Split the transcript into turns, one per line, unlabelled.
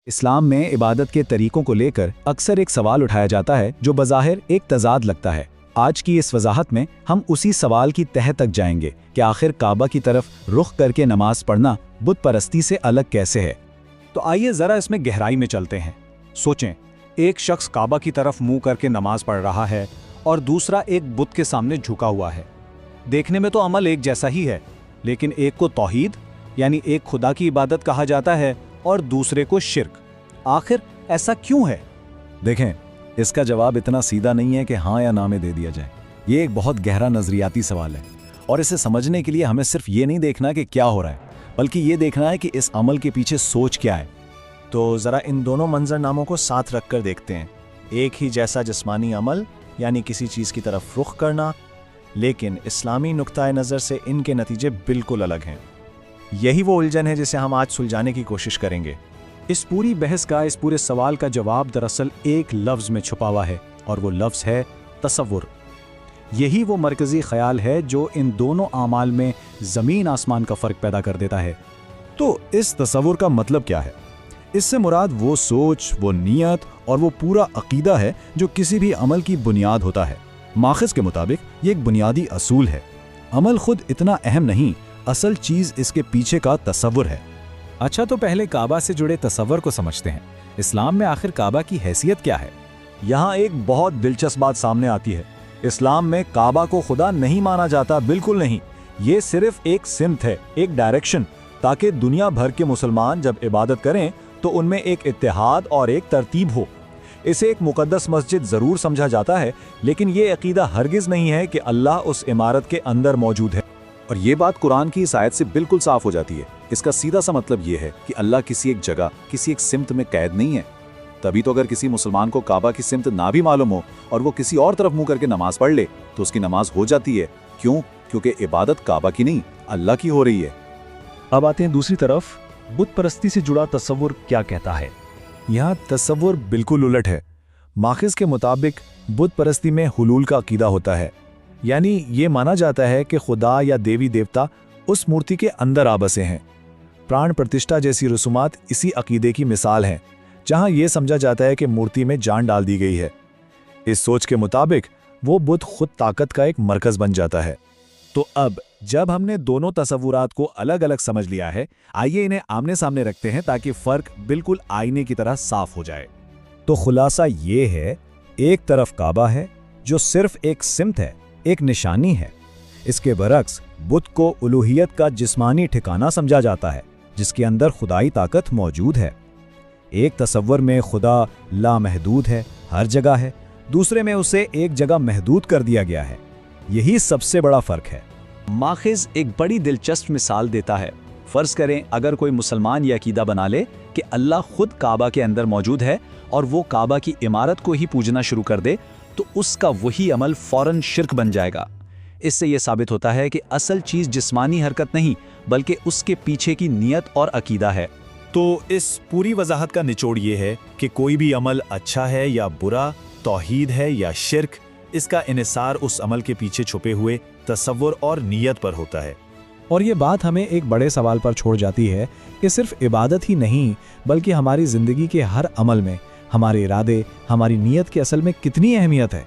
इस्लाम में इबादत के तरीकों को लेकर अक्सर एक सवाल उठाया जाता है जो बज़ाहिर एक तज़ाद लगता है। आज की इस वजाहत में हम उसी सवाल की तह तक जाएंगे कि आखिर काबा की तरफ रुख करके नमाज पढ़ना बुत परस्ती से अलग कैसे है।
तो आइए ज़रा इसमें गहराई में चलते हैं। सोचें, एक शख्स काबा की तरफ मुंह करके नमाज पढ़ रहा है और दूसरा एक बुत के सामने झुका हुआ है। देखने में तो अमल एक जैसा ही है, लेकिन एक को तौहीद यानी एक खुदा की इबादत कहा जाता है और दूसरे को शिर्क। आखिर ऐसा क्यों है?
देखें, इसका जवाब इतना सीधा नहीं है कि हाँ या ना में दे दिया जाए। ये एक बहुत गहरा नजरियाती सवाल है और इसे समझने के लिए हमें सिर्फ ये नहीं देखना कि क्या हो रहा है, बल्कि ये देखना है कि इस अमल के पीछे सोच क्या है।
तो ज़रा इन दोनों मंजरनामों को साथ रखकर देखते हैं। एक ही जैसा जिस्मानी अमल यानी किसी चीज़ की तरफ रुख करना, लेकिन इस्लामी नुक्ताए नज़र से इनके नतीजे बिल्कुल अलग हैं। यही वो उलझन है जिसे हम आज सुलझाने की कोशिश करेंगे।
इस पूरी बहस का, इस पूरे सवाल का जवाब दरअसल एक लफ्ज़ में छुपा हुआ है और वो लफ्ज़ है तसव्वुर। यही वो मरकज़ी ख्याल है जो इन दोनों आमाल में ज़मीन आसमान का फ़र्क पैदा कर देता है।
तो इस तसव्वुर का मतलब क्या है? इससे मुराद वो सोच, वो नीयत और वो पूरा अकीदा है जो किसी भी अमल की बुनियाद होता है। माखिज़ के मुताबिक ये एक बुनियादी असूल है। अमल खुद इतना अहम नहीं, असल चीज़ इसके पीछे का तसव्वुर है।
अच्छा, तो पहले काबा से जुड़े तसव्वुर को समझते हैं। इस्लाम में आखिर काबा की हैसियत क्या है?
यहाँ एक बहुत दिलचस्प बात सामने आती है। इस्लाम में काबा को खुदा नहीं माना जाता, बिल्कुल नहीं। ये सिर्फ एक सिमत है, एक डायरेक्शन, ताकि दुनिया भर के मुसलमान जब इबादत करें तो उनमें एक इत्तेहाद और एक तरतीब हो। इसे एक मुकद्दस मस्जिद ज़रूर समझा जाता है, लेकिन ये अकीदा हरगिज़ नहीं है कि अल्लाह उस इमारत के अंदर मौजूद है।
और ये बात कुरान की इस आयत से बिल्कुल साफ हो जाती है। इसका सीधा सा मतलब ये है कि अल्लाह किसी एक जगह, किसी एक सिमत में कैद नहीं है। तभी तो अगर किसी मुसलमान को काबा की सिमत ना भी मालूम हो और वो किसी और तरफ मुंह करके नमाज पढ़ ले तो उसकी नमाज हो जाती है। क्यों? क्योंकि इबादत काबा की नहीं, अल्लाह की हो रही है।
अब आते हैं दूसरी तरफ, बुत परस्ती से जुड़ा तसव्वुर क्या कहता है।
यहाँ तसव्वुर बिल्कुल उलट है। माखिज़ के मुताबिक बुत परस्ती में हुलूल का अकीदा होता है, यानी ये माना जाता है कि खुदा या देवी देवता उस मूर्ति के अंदर आ बसे हैं। प्राण प्रतिष्ठा जैसी रसूमात इसी अकीदे की मिसाल हैं, जहां यह समझा जाता है कि मूर्ति में जान डाल दी गई है। इस सोच के मुताबिक वो बुत खुद ताकत का एक मरकज बन जाता है। तो अब जब हमने दोनों तसव्वुरात को अलग अलग समझ लिया है, आइए इन्हें आमने सामने रखते हैं ताकि फर्क बिल्कुल आईने की तरह साफ हो जाए।
तो खुलासा ये है, एक तरफ काबा है जो सिर्फ एक सिमत है, एक निशानी है। इसके बरक्स बुत को उलूहियत का जिस्मानी ठिकाना समझा जाता है, जिसके अंदर खुदाई ताकत मौजूद है। एक तसव्वुर में खुदा लामहदूद है, हर जगह है। दूसरे में उसे एक जगह महदूद कर दिया गया है। यही सबसे बड़ा फर्क है।
माखिज़ एक बड़ी दिलचस्प मिसाल देता है। फ़र्ज़ करें अगर कोई मुसलमान यह अकीदा बना ले कि अल्लाह खुद काबा के अंदर मौजूद है और वो काबा की इमारत को ही पूजना शुरू कर दे, तो उसका वही अमल फ़ौरन शिर्क बन जाएगा। इससे यह साबित होता है कि असल चीज़ जिस्मानी हरकत नहीं, बल्कि उसके पीछे की नीयत और अकीदा है।
तो इस पूरी वजाहत का निचोड़ ये है कि कोई भी अमल अच्छा है या बुरा, तौहीद है या शिर्क, इसका इन्हिसार उस अमल के पीछे छुपे हुए तसव्वुर और नीयत पर होता है।
और ये बात हमें एक बड़े सवाल पर छोड़ जाती है कि सिर्फ इबादत ही नहीं, बल्कि हमारी ज़िंदगी के हर अमल में हमारे इरादे, हमारी नीयत की असल में कितनी अहमियत है।